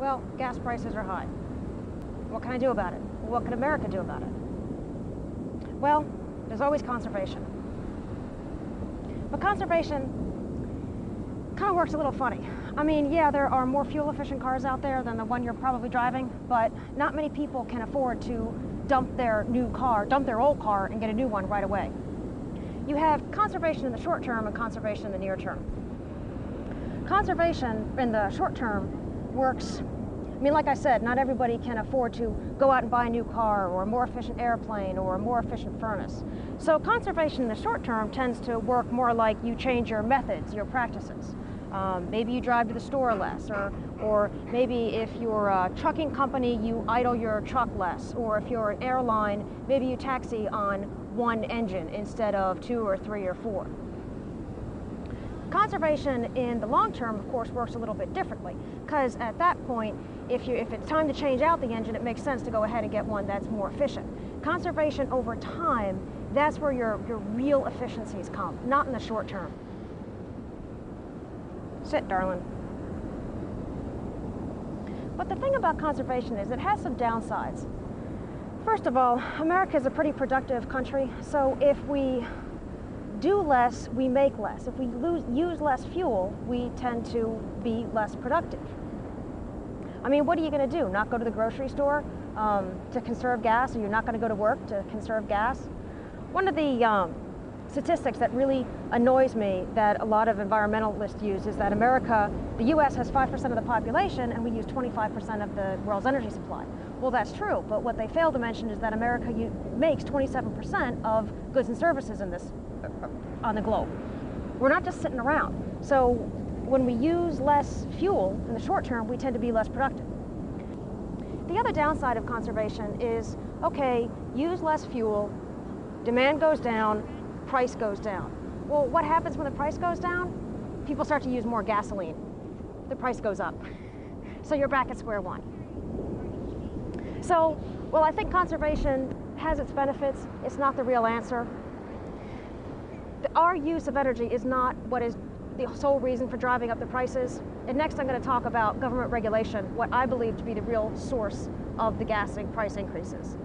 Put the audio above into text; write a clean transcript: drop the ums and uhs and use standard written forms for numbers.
Well, gas prices are high. What can I do about it? What can America do about it? Well, there's always conservation. But conservation kind of works a little funny. I mean, yeah, there are more fuel-efficient cars out there than the one you're probably driving, but not many people can afford to dump their old car and get a new one right away. You have conservation in the short term and conservation in the near term. Conservation in the short term works, I mean, like I said, not everybody can afford to go out and buy a new car or a more efficient airplane or a more efficient furnace. So conservation in the short term tends to work more like you change your methods, your practices. Maybe you drive to the store less, or maybe if you're a trucking company, you idle your truck less, or if you're an airline, maybe you taxi on one engine instead of 2 or 3 or 4. Conservation in the long term, of course, works a little bit differently, because at that point, if it's time to change out the engine, it makes sense to go ahead and get one that's more efficient. Conservation over time, that's where your real efficiencies come, not in the short term. Sit, darling. But the thing about conservation is it has some downsides. First of all, America is a pretty productive country, so if we do less, we make less. If we use less fuel, we tend to be less productive. I mean, what are you going to do? Not go to the grocery store to conserve gas, or you're not going to go to work to conserve gas? One of the statistics that really annoys me that a lot of environmentalists use is that the U.S. has 5% of the population and we use 25% of the world's energy supply. Well, that's true, but what they fail to mention is that America makes 27% of goods and services on the globe. We're not just sitting around. So when we use less fuel in the short term, we tend to be less productive. The other downside of conservation is, okay, use less fuel, demand goes down, price goes down. Well, what happens when the price goes down? People start to use more gasoline. The price goes up. So you're back at square one. So, well, I think conservation has its benefits. It's not the real answer. Our use of energy is not what is the sole reason for driving up the prices. And next I'm going to talk about government regulation, what I believe to be the real source of the gas price increases.